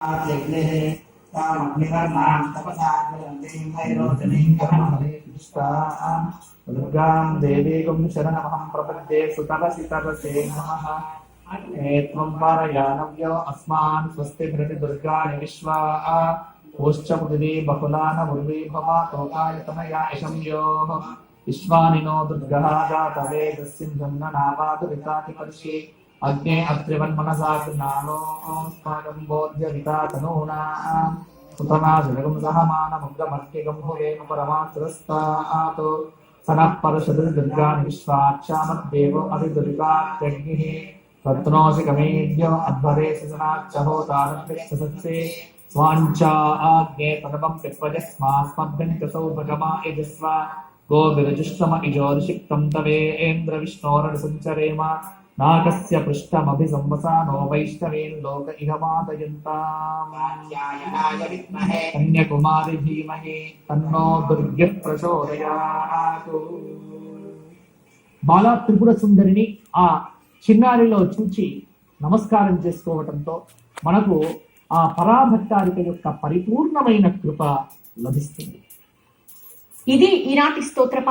यज्ञः तामग्निवर्णां तपसा ज्वलन्तीं वैरोचनीं कर्मफलेष्टां दुर्गां देवीं शरणमहं प्रपद्ये सुतपसि तपसे नमः। त्वं पारयानव्यो अस्मान् स्वस्ति भृति दुर्गाणि विश्वा ओश्चमुदिनी बहुलान उर्वी भवा तोकायतनया यशंयोः विश्वानिनो दुर्गः जातवेदस्यं जन्मनावादुरिताति पर्षि अग्ने अत्रिवन्मनसा नानोस्माकं बोध्य वितातनूनाम् उतना जगं सहमानमुग्धमर्त्यगं भुवेम परमासुरस्तात् सनः परशुर्दुर्गान् विश्वाक्षामद्देवो अधिदुर्गात्यग्निः रत्नोऽसि कमेद्यो अध्वरे सजनाच्च होतारन्विक्षसत्से स्वाञ्चा आग्ने तनवं पिप्पजस्मास्मभ्यन्तसौ भगमा गोविरजुष्टम इजोरिषिक्तं तवेन्द्रविष्णोरनुसञ्चरेम नागस्य पृष्ठमभिसंवसानो वैष्णवेन लोक इह मादयन्ताम् कन्याकुमारी धीमहि तन्नो दुर्गः प्रचोदयात्। బాలా త్రిపుర సుందరిని ఆ చిన్నారిలో చూచి నమస్కారం చేసుకోవటంతో మనకు ఆ పరాభట్టారిక యొక్క పరిపూర్ణమైన కృప లభిస్తుంది. ఇది ఈనాటి స్తోత్ర